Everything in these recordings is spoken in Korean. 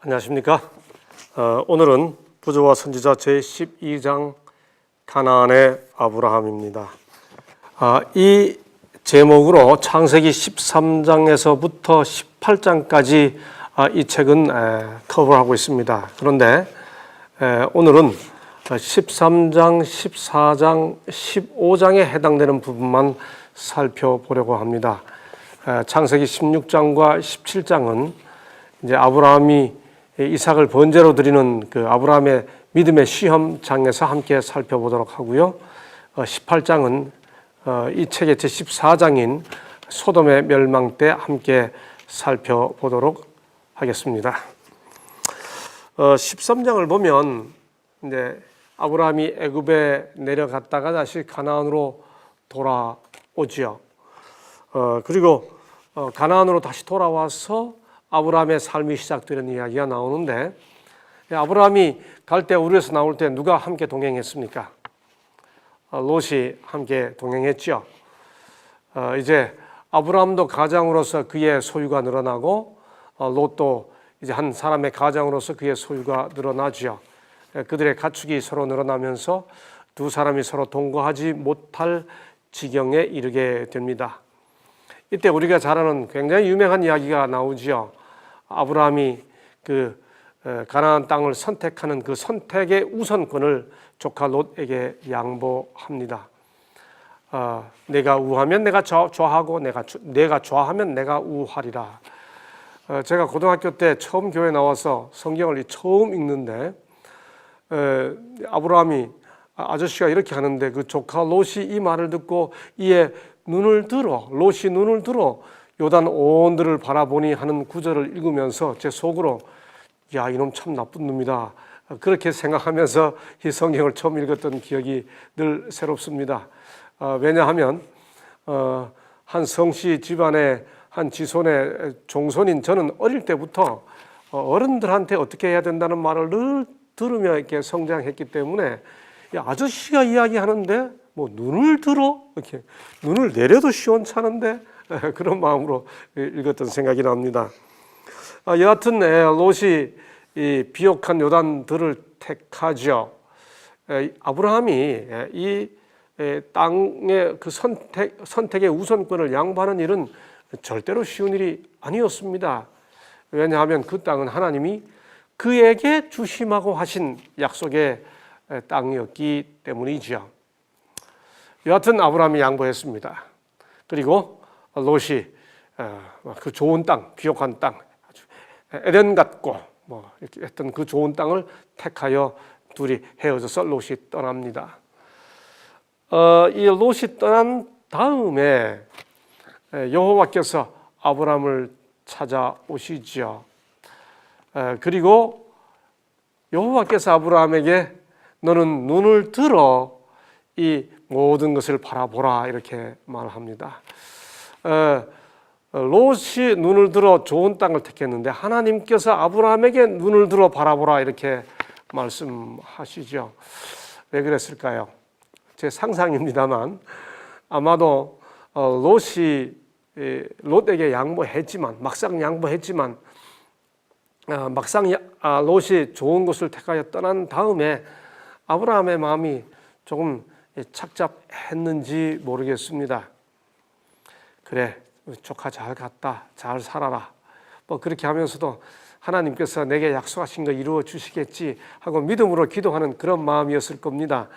안녕하십니까. 오늘은 부조와 선지자 제12장 가나안의 아브라함입니다. 이 제목으로 창세기 13장에서부터 18장까지 이 책은 커버하고 있습니다. 그런데 오늘은 13장, 14장, 15장에 해당되는 부분만 살펴보려고 합니다. 창세기 16장과 17장은 이제 아브라함이 이삭을 번제로 드리는 그 아브라함의 믿음의 시험장에서 함께 살펴보도록 하고요. 18장은 이 책의 제14장인 소돔의 멸망 때 함께 살펴보도록 하겠습니다. 13장을 보면 이제 아브라함이 애굽에 내려갔다가 다시 가나안으로 돌아오지요. 그리고 가나안으로 다시 돌아와서 아브라함의 삶이 시작되는 이야기가 나오는데, 아브라함이 갈 때 우르에서 나올 때 누가 함께 동행했습니까? 롯이 함께 동행했죠. 이제 아브라함도 가장으로서 그의 소유가 늘어나고 롯도 이제 한 사람의 가장으로서 그의 소유가 늘어나죠. 그들의 가축이 서로 늘어나면서 두 사람이 서로 동거하지 못할 지경에 이르게 됩니다. 이때 우리가 잘 아는 굉장히 유명한 이야기가 나오지요. 아브라함이 그 가나안 땅을 선택하는 그 선택의 우선권을 조카 롯에게 양보합니다. 내가 우하면 내가 좌하고 내가 좌하면 내가 우하리라. 제가 고등학교 때 처음 교회 나와서 성경을 처음 읽는데 아브라함이 아저씨가 이렇게 하는데 그 조카 롯이 이 말을 듣고 롯이 눈을 들어 요단 온들을 바라보니 하는 구절을 읽으면서 제 속으로 야, 이놈 참 나쁜 놈이다, 그렇게 생각하면서 이 성경을 처음 읽었던 기억이 늘 새롭습니다. 왜냐하면 한 성씨 집안의 한 지손의 종손인 저는 어릴 때부터 어른들한테 어떻게 해야 된다는 말을 늘 들으며 이렇게 성장했기 때문에 야, 아저씨가 이야기하는데 뭐 눈을 들어? 이렇게 눈을 내려도 시원찮은데 그런 마음으로 읽었던 생각이 납니다. 여하튼 롯이 이 비옥한 요단들을 택하죠. 아브라함이 이 땅의 그 선택의 우선권을 양보하는 일은 절대로 쉬운 일이 아니었습니다. 왜냐하면 그 땅은 하나님이 그에게 주심하고 하신 약속의 땅이었기 때문이죠. 여하튼 아브라함이 양보했습니다. 그리고 롯이 그 좋은 땅, 비옥한 땅, 아주 에덴 같고 뭐 이렇게 했던 그 좋은 땅을 택하여 둘이 헤어져서 롯이 떠납니다. 이 롯이 떠난 다음에 여호와께서 아브라함을 찾아오시죠. 그리고 여호와께서 아브라함에게 너는 눈을 들어 이 모든 것을 바라보라, 이렇게 말합니다. 롯이 눈을 들어 좋은 땅을 택했는데 하나님께서 아브라함에게 눈을 들어 바라보라, 이렇게 말씀하시죠. 왜 그랬을까요? 제 상상입니다만 아마도 롯에게 막상 양보했지만 롯이 좋은 곳을 택하여 떠난 다음에 아브라함의 마음이 조금 착잡했는지 모르겠습니다. 그래, 조카 잘 갔다, 잘 살아라, 뭐 그렇게 하면서도 하나님께서 내게 약속하신 거 이루어 주시겠지 하고 믿음으로 기도하는 그런 마음이었을 겁니다.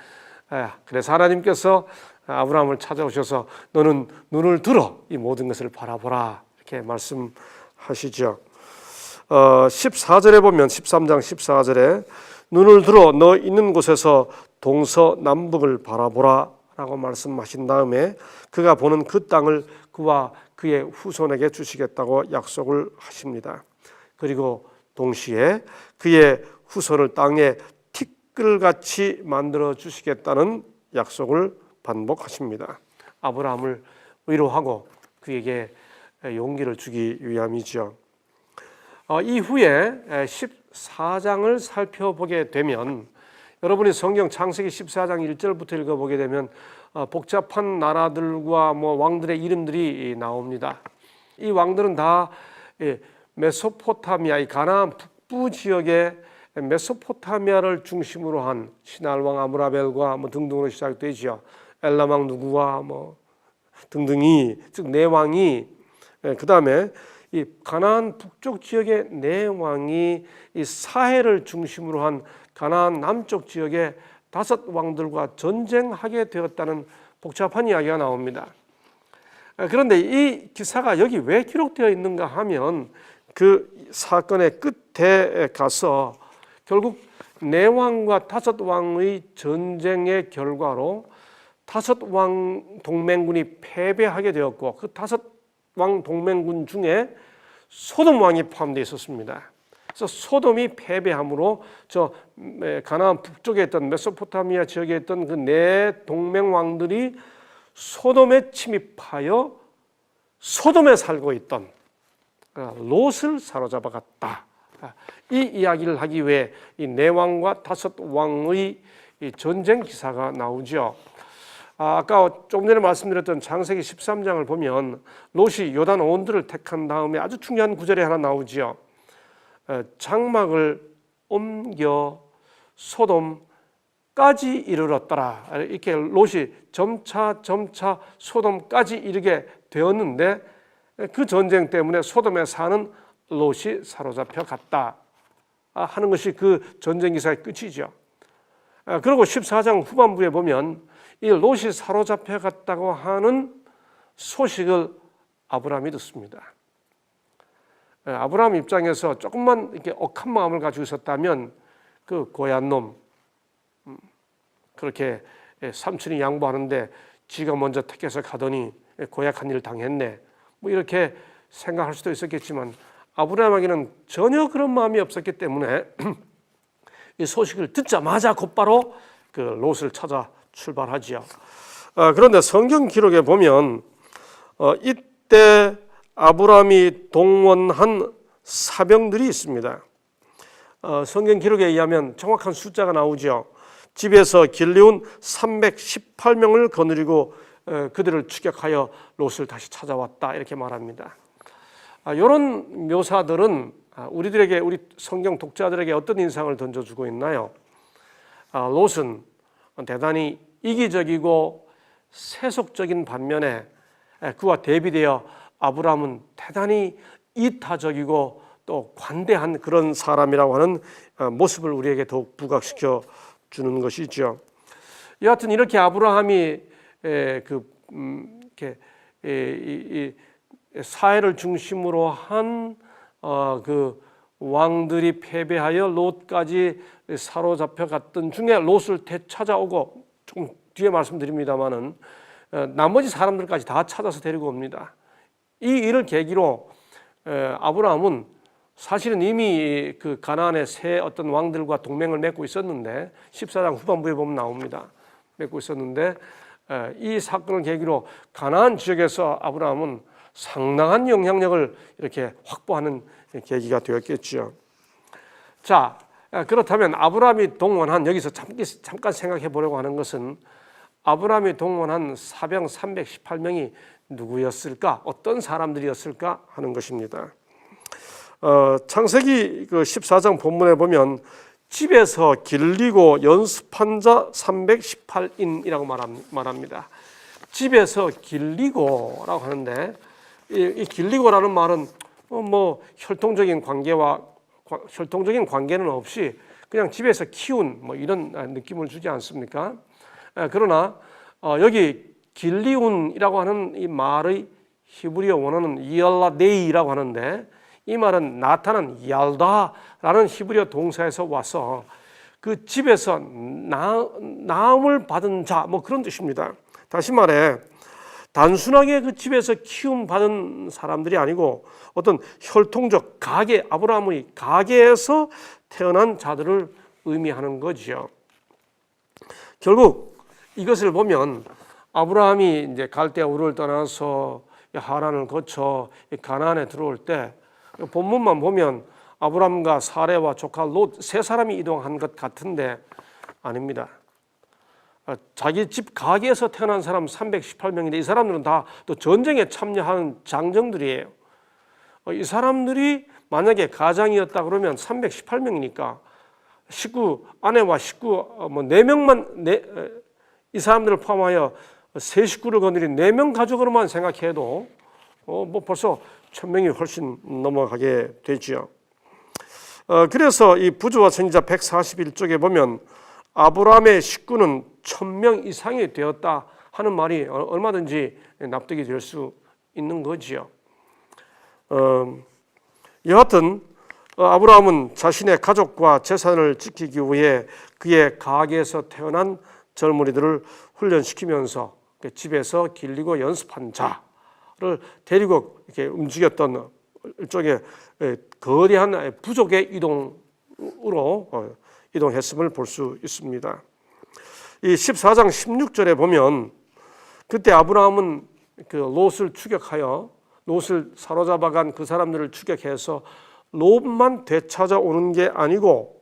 그래서 하나님께서 아브라함을 찾아오셔서 너는 눈을 들어 이 모든 것을 바라보라, 이렇게 말씀하시죠. 14절에 보면 13장 14절에 눈을 들어 너 있는 곳에서 동서남북을 바라보라 라고 말씀하신 다음에 그가 보는 그 땅을 그와 그의 후손에게 주시겠다고 약속을 하십니다. 그리고 동시에 그의 후손을 땅에 티끌같이 만들어 주시겠다는 약속을 반복하십니다. 아브라함을 위로하고 그에게 용기를 주기 위함이죠. 이후에 14장을 살펴보게 되면 여러분이 성경 창세기 14장 1절부터 읽어보게 되면 복잡한 나라들과 왕들의 이름들이 나옵니다. 이 왕들은 다 메소포타미아, 이 가나안 북부 지역의 메소포타미아를 중심으로 한 신할왕 아므라벨과 뭐 등등으로 시작되죠. 엘람왕 누구와 뭐 등등이, 즉 네 왕이, 그 다음에 이 가나안 북쪽 지역의 네 왕이 이 사해를 중심으로 한 가나안 남쪽 지역의 5 왕들과 전쟁하게 되었다는 복잡한 이야기가 나옵니다. 그런데 이 기사가 여기 왜 기록되어 있는가 하면 그 사건의 끝에 가서 결국 네 왕과 5 왕의 전쟁의 결과로 5 왕 동맹군이 패배하게 되었고 그 5 왕 동맹군 중에 소돔 왕이 포함되어 있었습니다. 그래서 소돔이 패배함으로 저 가나안 북쪽에 있던 메소포타미아 지역에 있던 그 네 동맹 왕들이 소돔에 침입하여 소돔에 살고 있던 롯을 사로잡아갔다. 이 이야기를 하기 위해 이 네 왕과 5 왕의 이 전쟁 기사가 나오죠. 아까 조금 전에 말씀드렸던 창세기 13장을 보면 롯이 요단 온들을 택한 다음에 아주 중요한 구절이 하나 나오지요. 장막을 옮겨 소돔까지 이르렀더라. 이렇게 롯이 점차 소돔까지 이르게 되었는데 그 전쟁 때문에 소돔에 사는 롯이 사로잡혀 갔다 하는 것이 그 전쟁 기사의 끝이죠. 그리고 14장 후반부에 보면 이 롯이 사로잡혀 갔다고 하는 소식을 아브라함이 듣습니다. 아브라함 입장에서 조금만 이렇게 억한 마음을 가지고 있었다면 그 고얀 놈, 그렇게 삼촌이 양보하는데 지가 먼저 택해서 가더니 고약한 일을 당했네, 뭐 이렇게 생각할 수도 있었겠지만 아브라함에게는 전혀 그런 마음이 없었기 때문에 이 소식을 듣자마자 곧바로 그 롯을 찾아 출발하지요. 그런데 성경 기록에 보면 이때 아브라함이 동원한 사병들이 있습니다. 성경 기록에 의하면 정확한 숫자가 나오죠. 집에서 길리운 318명을 거느리고 그들을 추격하여 롯을 다시 찾아왔다, 이렇게 말합니다. 이런 묘사들은 우리들에게, 우리 성경 독자들에게 어떤 인상을 던져주고 있나요? 롯은 대단히 이기적이고 세속적인 반면에 그와 대비되어 아브라함은 대단히 이타적이고 또 관대한 그런 사람이라고 하는 모습을 우리에게 더욱 부각시켜 주는 것이죠. 여하튼 이렇게 아브라함이 사해를 중심으로 한 그 왕들이 패배하여 롯까지 사로잡혀 갔던 중에 롯을 되찾아오고, 조금 뒤에 말씀드립니다만은 나머지 사람들까지 다 찾아서 데리고 옵니다. 이 일을 계기로 아브라함은 사실은 이미 그 가나안의 새 어떤 왕들과 동맹을 맺고 있었는데, 14장 후반부에 보면 나옵니다. 맺고 있었는데 이 사건을 계기로 가나안 지역에서 아브라함은 상당한 영향력을 이렇게 확보하는 계기가 되었겠죠. 자, 그렇다면 아브라함이 동원한, 여기서 잠깐 생각해 보려고 하는 것은 아브라함이 동원한 사병 318명이 누구였을까, 어떤 사람들이었을까 하는 것입니다. 창세기 그 14장 본문에 보면 집에서 길리고 연습한 자 318인이라고 말합니다. 집에서 길리고라고 하는데, 이 길리고라는 말은 뭐 혈통적인 관계는 없이 그냥 집에서 키운 뭐 이런 느낌을 주지 않습니까? 그러나 여기 길리운이라고 하는 이 말의 히브리어 원어는 이알라데이라고 하는데, 이 말은 나타난 얄다라는 히브리어 동사에서 와서 그 집에서 나음을 받은 자, 뭐 그런 뜻입니다. 다시 말해 단순하게 그 집에서 키움 받은 사람들이 아니고 어떤 혈통적 가계, 아브라함의 가계에서 태어난 자들을 의미하는 거지요. 결국 이것을 보면 아브라함이 이제 갈대아 우르를 떠나서 하란을 거쳐 가나안에 들어올 때 본문만 보면 아브라함과 사레와 조카 롯 세 사람이 이동한 것 같은데 아닙니다. 자기 집 가게에서 태어난 사람 318명인데 이 사람들은 다 또 전쟁에 참여하는 장정들이에요. 이 사람들이 만약에 가장이었다 그러면 318명이니까 아내와 식구 4명만 이 사람들을 포함하여 세 식구를 거느린 4명 가족으로만 생각해도 벌써 1000명이 훨씬 넘어가게 되지요. 그래서 이 부조와 선지자 141쪽에 보면 아브라함의 식구는 1000명 이상이 되었다 하는 말이 얼마든지 납득이 될 수 있는 거지요. 여하튼 아브라함은 자신의 가족과 재산을 지키기 위해 그의 가게에서 태어난 젊은이들을 훈련시키면서 집에서 길리고 연습한 자를 데리고 이렇게 움직였던 일종의 거대한 부족의 이동으로 이동했음을 볼 수 있습니다. 이 14장 16절에 보면 그때 아브라함은 그 롯을 추격하여 롯을 사로잡아간 그 사람들을 추격해서 롯만 되찾아오는 게 아니고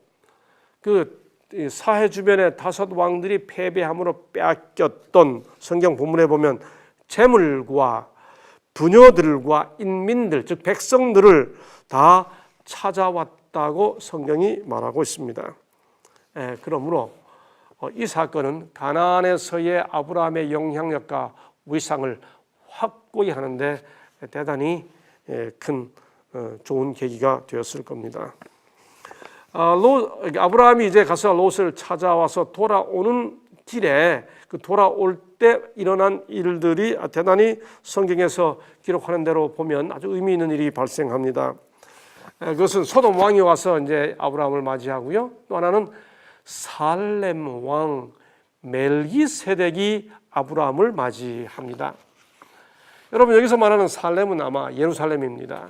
그 사해 주변의 5 왕들이 패배함으로 빼앗겼던 성경 본문에 보면 재물과 부녀들과 인민들 즉 백성들을 다 찾아왔다고 성경이 말하고 있습니다. 그러므로 이 사건은 가나안에서의 아브라함의 영향력과 위상을 확고히 하는데 대단히 큰 좋은 계기가 되었을 겁니다. 아브라함이 이제 가서 롯을 찾아와서 돌아오는 길에 그 돌아올 때 일어난 일들이 대단히 성경에서 기록하는 대로 보면 아주 의미 있는 일이 발생합니다. 그것은 소돔 왕이 와서 이제 아브라함을 맞이하고요. 또 하나는 살렘 왕 멜기세덱이 아브라함을 맞이합니다. 여러분 여기서 말하는 살렘은 아마 예루살렘입니다.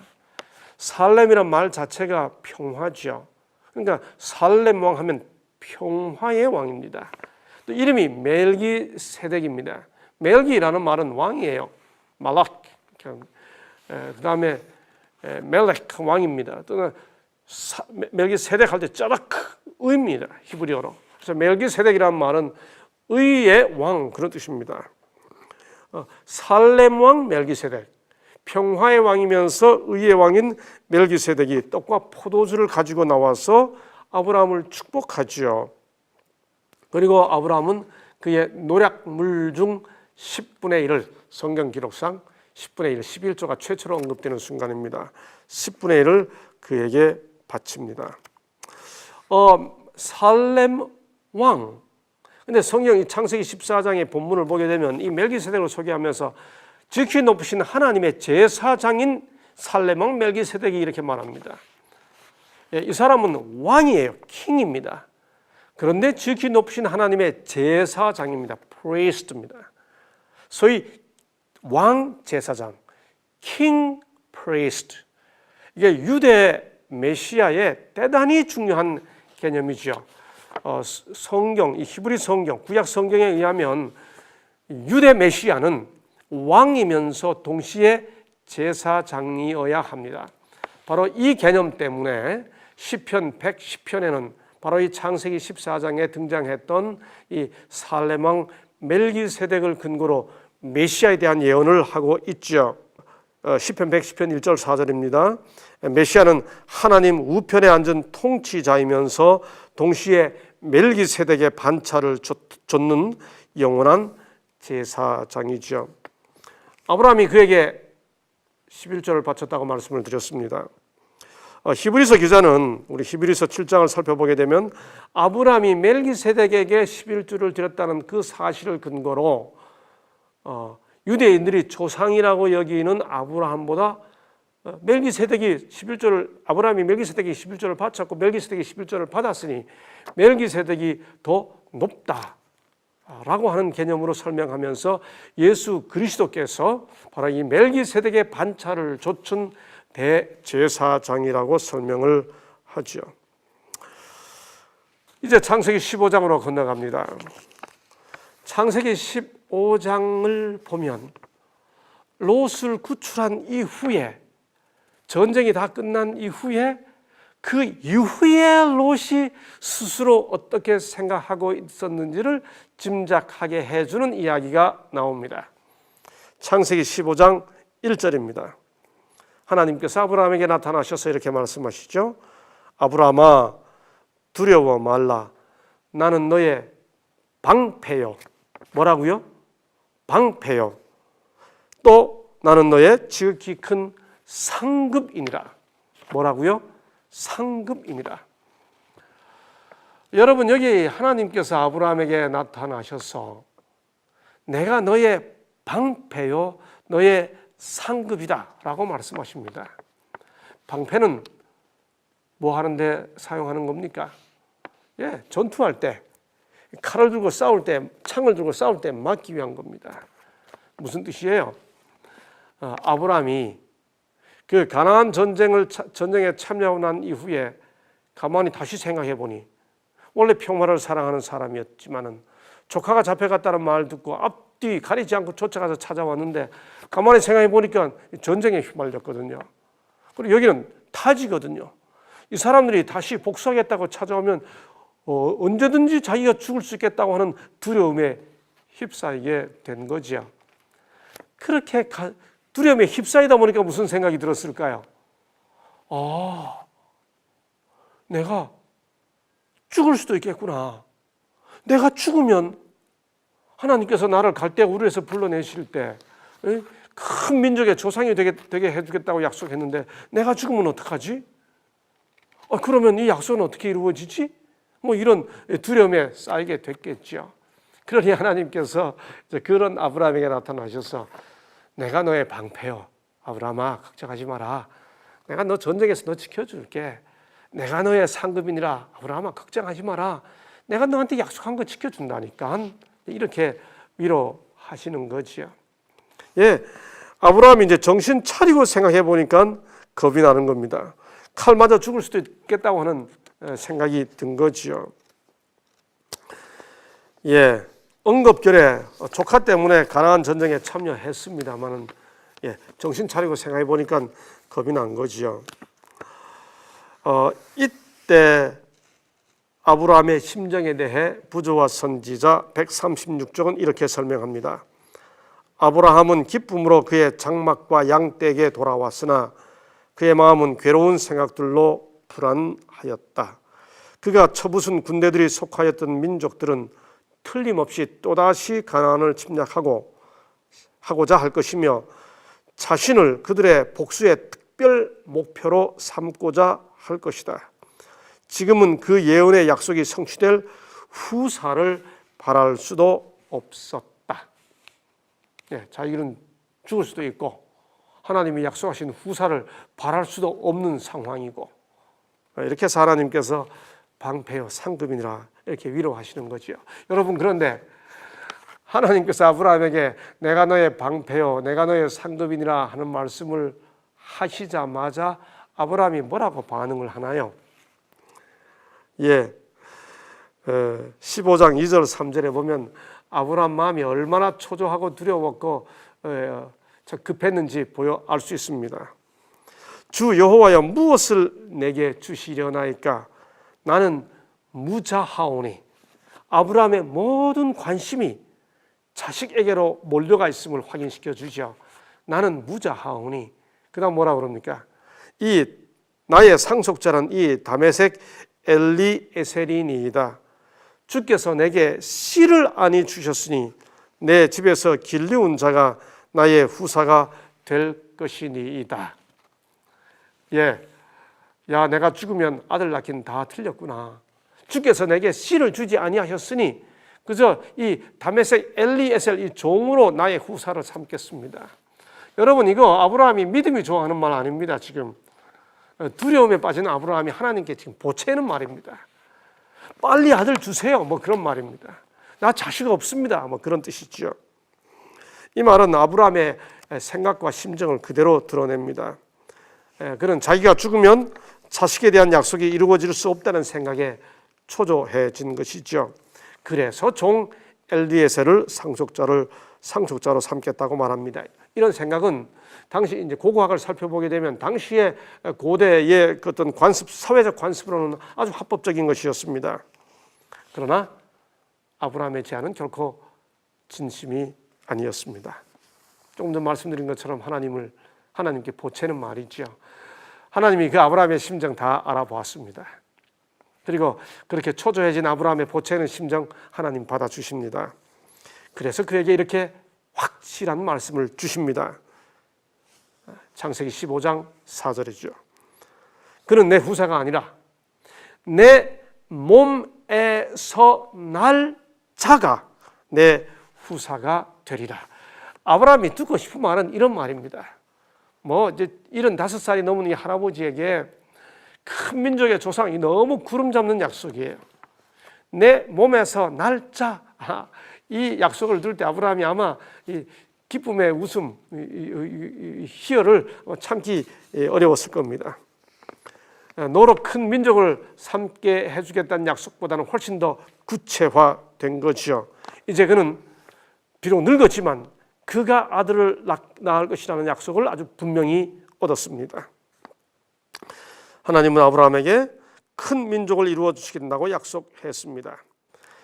살렘이란 말 자체가 평화죠. 그러니까 살렘 왕 하면 평화의 왕입니다. 또 이름이 멜기세덱입니다. 멜기라는 말은 왕이에요. 말락. 그 다음에 멜렉 왕입니다. 또는 멜기세덱 할 때 짜락 의입니다. 히브리어로. 그래서 멜기세덱이라는 말은 의의 왕 그런 뜻입니다. 살렘 왕 멜기세덱, 평화의 왕이면서 의의 왕인 멜기세덱이 떡과 포도주를 가지고 나와서 아브라함을 축복하지요. 그리고 아브라함은 그의 노략물 중 10분의 1을 성경 기록상 10분의 1, 11조가 최초로 언급되는 순간입니다. 10분의 1을 그에게 바칩니다. 살렘 왕. 근데 성경이 창세기 14장의 본문을 보게 되면 이 멜기세덱을 소개하면서 지극히 높으신 하나님의 제사장인 살렘 왕 멜기세덱이 이렇게 말합니다. 이 사람은 왕이에요. 킹입니다. 그런데 지극히 높으신 하나님의 제사장입니다. priest입니다. 소위 왕 제사장, king priest. 이게 유대 메시아의 대단히 중요한 개념이죠. 성경, 이 히브리 성경, 구약 성경에 의하면 유대 메시아는 왕이면서 동시에 제사장이어야 합니다. 바로 이 개념 때문에 시편 110편에는 바로 이 창세기 14장에 등장했던 이 살렘 왕 멜기세덱을 근거로 메시아에 대한 예언을 하고 있죠. 시편 110편 1절 4절입니다. 메시아는 하나님 우편에 앉은 통치자이면서 동시에 멜기세덱의 반차를 줬는 영원한 제사장이죠. 아브라함이 그에게 11절을 바쳤다고 말씀을 드렸습니다. 히브리서 기자는 우리 히브리서 7장을 살펴보게 되면 아브라함이 멜기세덱에게 11조를 드렸다는 그 사실을 근거로 유대인들이 조상이라고 여기는 아브라함보다 아브라함이 멜기세덱이 11조를 바쳤고 멜기세덱이 11조를 받았으니 멜기세덱이 더 높다라고 하는 개념으로 설명하면서 예수 그리스도께서 바로 이 멜기세덱의 반차를 좇은 대제사장이라고 설명을 하죠. 이제 창세기 15장으로 건너갑니다. 창세기 15장을 보면 롯을 구출한 이후에 전쟁이 다 끝난 이후에 그 이후에 롯이 스스로 어떻게 생각하고 있었는지를 짐작하게 해주는 이야기가 나옵니다. 창세기 15장 1절입니다. 하나님께서 아브라함에게 나타나셔서 이렇게 말씀하시죠. 아브라함아, 두려워 말라. 나는 너의 방패요. 뭐라고요? 방패요. 또 나는 너의 지극히 큰 상급이니라. 뭐라고요? 상급이니라. 여러분, 여기 하나님께서 아브라함에게 나타나셔서 내가 너의 방패요, 너의 상급이다 라고 말씀하십니다. 방패는 뭐 하는데 사용하는 겁니까? 전투할 때, 칼을 들고 싸울 때, 창을 들고 싸울 때 막기 위한 겁니다. 무슨 뜻이에요? 아브라함이 그 가나안 전쟁에 참여하고 난 이후에 가만히 다시 생각해 보니 원래 평화를 사랑하는 사람이었지만은 조카가 잡혀갔다는 말 듣고 앞뒤 가리지 않고 쫓아가서 찾아왔는데 가만히 생각해 보니까 전쟁에 휘말렸거든요. 그리고 여기는 타지거든요. 이 사람들이 다시 복수하겠다고 찾아오면 언제든지 자기가 죽을 수 있겠다고 하는 두려움에 휩싸이게 된 거지요. 그렇게 두려움에 휩싸이다 보니까 무슨 생각이 들었을까요? 내가 죽을 수도 있겠구나. 내가 죽으면 하나님께서 나를 갈대우르에서 불러내실 때 큰 민족의 조상이 되게 해주겠다고 약속했는데 내가 죽으면 어떡하지? 그러면 이 약속은 어떻게 이루어지지? 뭐 이런 두려움에 쌓이게 됐겠죠. 그러니 하나님께서 그런 아브라함에게 나타나셔서 내가 너의 방패요. 아브라함아, 걱정하지 마라. 내가 너 전쟁에서 너 지켜줄게. 내가 너의 상급이니라. 아브라함아, 걱정하지 마라. 내가 너한테 약속한 거 지켜준다니까. 이렇게 위로하시는 거지요. 아브라함이 이제 정신 차리고 생각해 보니까 겁이 나는 겁니다. 칼 맞아 죽을 수도 있겠다고 하는 생각이 든 거지요. 응급결에 조카 때문에 가나안 전쟁에 참여했습니다만은 정신 차리고 생각해 보니까 겁이 난 거지요. 이때 아브라함의 심정에 대해 부조와 선지자 136쪽은 이렇게 설명합니다. 아브라함은 기쁨으로 그의 장막과 양떼에게 돌아왔으나 그의 마음은 괴로운 생각들로 불안하였다. 그가 쳐부순 군대들이 속하였던 민족들은 틀림없이 또다시 가나안을 침략하고자 할 것이며 자신을 그들의 복수의 특별 목표로 삼고자 할 것이다. 지금은 그 예언의 약속이 성취될 후사를 바랄 수도 없었다. 자기는 죽을 수도 있고 하나님이 약속하신 후사를 바랄 수도 없는 상황이고 이렇게 해서 하나님께서 방패요 상급이니라 이렇게 위로하시는 거죠. 여러분, 그런데 하나님께서 아브라함에게 내가 너의 방패요 내가 너의 상급이니라 하는 말씀을 하시자마자 아브라함이 뭐라고 반응을 하나요? 15장 2절 3절에 보면 아브라함 마음이 얼마나 초조하고 두려웠고 급했는지 알 수 있습니다. 주 여호와여, 무엇을 내게 주시려나이까? 나는 무자하오니. 아브라함의 모든 관심이 자식에게로 몰려가 있음을 확인시켜 주죠. 나는 무자하오니. 그 다음 뭐라고 그럽니까? 이 나의 상속자는 이 다메섹 엘리에셀이니이다. 주께서 내게 씨를 아니 주셨으니 내 집에서 길리운 자가 나의 후사가 될 것이니이다. 내가 죽으면 아들 낳긴 다 틀렸구나. 주께서 내게 씨를 주지 아니하셨으니 그저 이 다메섹 엘리에셀 이 종으로 나의 후사를 삼겠습니다. 여러분, 이거 아브라함이 믿음이 좋아하는 말 아닙니다. 지금 두려움에 빠진 아브라함이 하나님께 지금 보채는 말입니다. 빨리 아들 주세요. 뭐 그런 말입니다. 나 자식 없습니다. 뭐 그런 뜻이죠. 이 말은 아브라함의 생각과 심정을 그대로 드러냅니다. 그는 자기가 죽으면 자식에 대한 약속이 이루어질 수 없다는 생각에 초조해진 것이죠. 그래서 종 엘리에셀을 상속자로 삼겠다고 말합니다. 이런 생각은 당시 이제 고고학을 살펴보게 되면 당시의 고대의 어떤 사회적 관습으로는 아주 합법적인 것이었습니다. 그러나 아브라함의 제안은 결코 진심이 아니었습니다. 조금 전 말씀드린 것처럼 하나님을 하나님께 보채는 말이죠. 하나님이 그 아브라함의 심정 다 알아보았습니다. 그리고 그렇게 초조해진 아브라함의 보채는 심정 하나님 받아주십니다. 그래서 그에게 이렇게 확실한 말씀을 주십니다. 창세기 15장 4절이죠. 그는 내 후사가 아니라 내 몸에서 날 자가 내 후사가 되리라. 아브라함이 듣고 싶은 말은 이런 말입니다. 이제 75살이 넘은 이 할아버지에게 큰 민족의 조상이 너무 구름 잡는 약속이에요. 내 몸에서 날 자. 이 약속을 들을 때 아브라함이 아마 이 기쁨의 웃음, 희열을 참기 어려웠을 겁니다. 너로 큰 민족을 삼게 해주겠다는 약속보다는 훨씬 더 구체화된 거죠. 이제 그는 비록 늙었지만 그가 아들을 낳을 것이라는 약속을 아주 분명히 얻었습니다. 하나님은 아브라함에게 큰 민족을 이루어 주시겠다고 약속했습니다.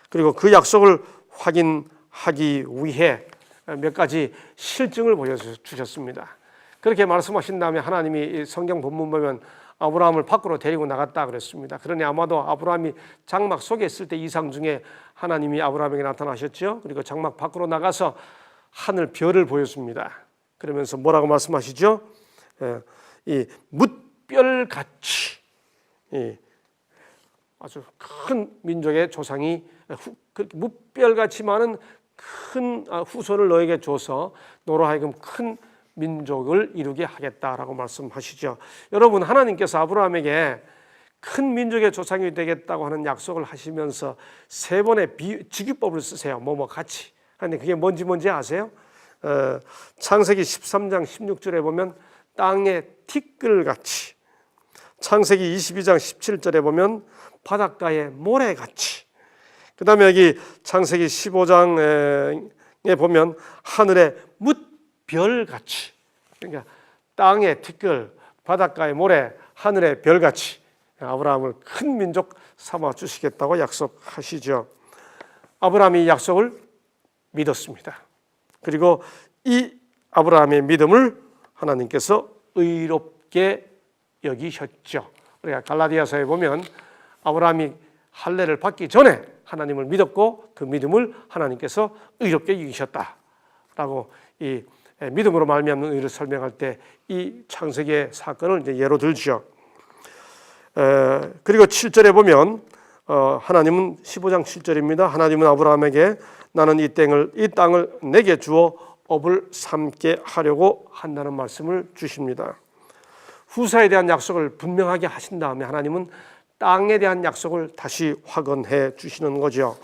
그리고 그 약속을 확인하기 위해 몇 가지 실증을 보여주셨습니다. 그렇게 말씀하신 다음에 하나님이 성경 본문 보면 아브라함을 밖으로 데리고 나갔다 그랬습니다. 그러니 아마도 아브라함이 장막 속에 있을 때 이상 중에 하나님이 아브라함에게 나타나셨죠. 그리고 장막 밖으로 나가서 하늘 별을 보여줍니다. 그러면서 뭐라고 말씀하시죠? 이 뭇별같이 아주 큰 민족의 조상이 뭇별같이 많은 큰 후손을 너에게 줘서 너로 하여금 큰 민족을 이루게 하겠다라고 말씀하시죠. 여러분, 하나님께서 아브라함에게 큰 민족의 조상이 되겠다고 하는 약속을 하시면서 세 번의 직유법을 쓰세요. 같이. 그런데 그게 뭔지 아세요? 창세기 13장 16절에 보면 땅의 티끌같이, 창세기 22장 17절에 보면 바닷가의 모래같이, 그 다음에 여기 창세기 15장에 보면 하늘의 뭇별같이, 그러니까 땅의 티끌, 바닷가의 모래, 하늘의 별같이 아브라함을 큰 민족 삼아 주시겠다고 약속하시죠. 아브라함이 약속을 믿었습니다. 그리고 이 아브라함의 믿음을 하나님께서 의롭게 여기셨죠. 우리가 갈라디아서에 보면 아브라함이 할례를 받기 전에 하나님을 믿었고 그 믿음을 하나님께서 의롭게 여기셨다라고 이 믿음으로 말미암는 의를 설명할 때 이 창세기의 사건을 이제 예로 들죠. 그리고 7절에 보면 하나님은 15장 7절입니다. 하나님은 아브라함에게 나는 이 땅을 내게 주어 업을 삼게 하려고 한다는 말씀을 주십니다. 후사에 대한 약속을 분명하게 하신 다음에 하나님은 땅에 대한 약속을 다시 확언해 주시는 거죠.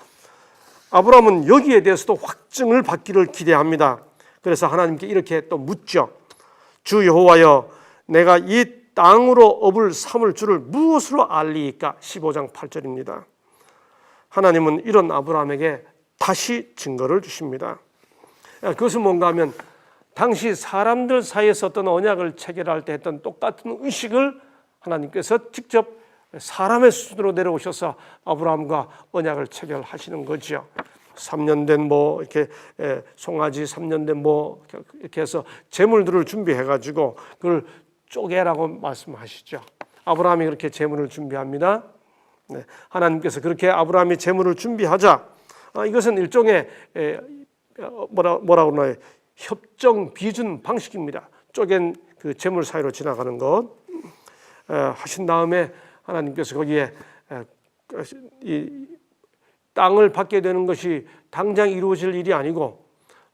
아브라함은 여기에 대해서도 확증을 받기를 기대합니다. 그래서 하나님께 이렇게 또 묻죠. 주 여호와여, 내가 이 땅으로 업을 삼을 줄을 무엇으로 알리이까? 15장 8절입니다. 하나님은 이런 아브라함에게 다시 증거를 주십니다. 그것은 뭔가 하면 당시 사람들 사이에서 어떤 언약을 체결할 때 했던 똑같은 의식을 하나님께서 직접 사람의 수준으로 내려오셔서 아브라함과 언약을 체결하시는 거죠. 3년 된 이렇게 송아지 3년 된 이렇게 해서 제물들을 준비해 가지고 그걸 쪼개라고 말씀하시죠. 아브라함이 그렇게 제물을 준비합니다. 하나님께서 그렇게 아브라함이 제물을 준비하자, 이것은 일종의 뭐라고 그러나요? 협정 비준 방식입니다. 쪼갠 그 제물 사이로 지나가는 것 하신 다음에 하나님께서 거기에 이 땅을 받게 되는 것이 당장 이루어질 일이 아니고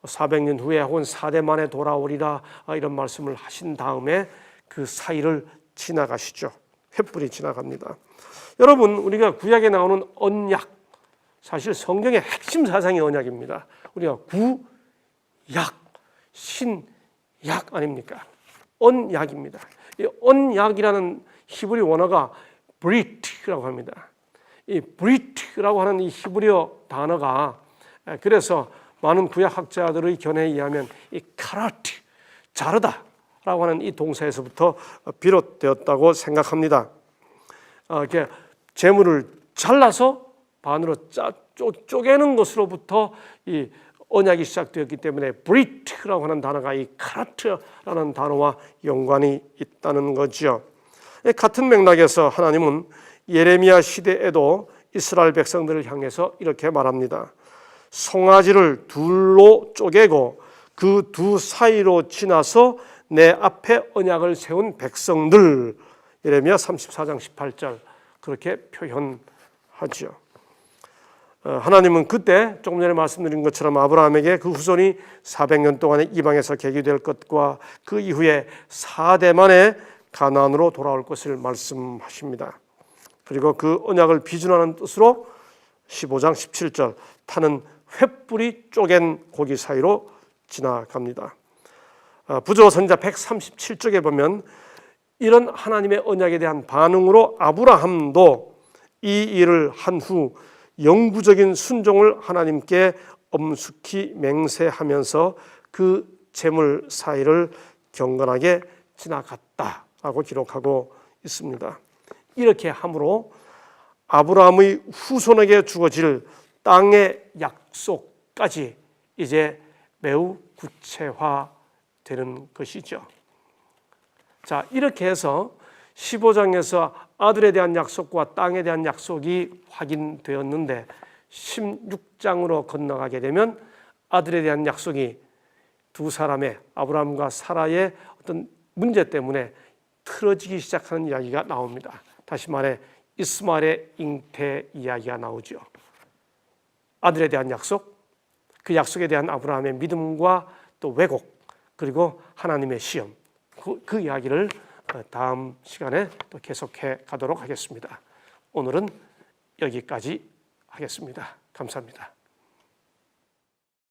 400년 후에 혹은 4대 만에 돌아오리라, 이런 말씀을 하신 다음에 그 사이를 지나가시죠. 횃불이 지나갑니다. 여러분, 우리가 구약에 나오는 언약, 사실 성경의 핵심 사상이 언약입니다. 우리가 구약, 신약 아닙니까? 언약입니다. 이 언약이라는 히브리 원어가 브리트라고 합니다. 이 브리트라고 하는 이 히브리어 단어가, 그래서 많은 구약학자들의 견해에 의하면 이 카라트, 자르다라고 하는 이 동사에서부터 비롯되었다고 생각합니다. 이렇게 재물을 잘라서 반으로 쪼개는 것으로부터 이 언약이 시작되었기 때문에 브리트라고 하는 단어가 이 카라트라는 단어와 연관이 있다는 거죠. 같은 맥락에서 하나님은 예레미야 시대에도 이스라엘 백성들을 향해서 이렇게 말합니다. 송아지를 둘로 쪼개고 그 두 사이로 지나서 내 앞에 언약을 세운 백성들, 예레미야 34장 18절 그렇게 표현하죠. 하나님은 그때 조금 전에 말씀드린 것처럼 아브라함에게 그 후손이 400년 동안의 이방에서 계기될 것과 그 이후에 4대 만에 가나안으로 돌아올 것을 말씀하십니다. 그리고 그 언약을 비준하는 뜻으로 15장 17절 타는 횃불이 쪼갠 고기 사이로 지나갑니다. 부조 선지자 137쪽에 보면 이런 하나님의 언약에 대한 반응으로 아브라함도 이 일을 한 후 영구적인 순종을 하나님께 엄숙히 맹세하면서 그 재물 사이를 경건하게 지나갔다라고 기록하고 있습니다. 이렇게 함으로 아브라함의 후손에게 주어질 땅의 약속까지 이제 매우 구체화되는 것이죠. 자, 이렇게 해서 15장에서 아들에 대한 약속과 땅에 대한 약속이 확인되었는데 16장으로 건너가게 되면 아들에 대한 약속이 두 사람의 아브라함과 사라의 어떤 문제 때문에 틀어지기 시작하는 이야기가 나옵니다. 다시 말해 이스마엘의 잉태 이야기가 나오죠. 아들에 대한 약속, 그 약속에 대한 아브라함의 믿음과 또 왜곡, 그리고 하나님의 시험, 그 이야기를 다음 시간에 또 계속해 가도록 하겠습니다. 오늘은 여기까지 하겠습니다. 감사합니다.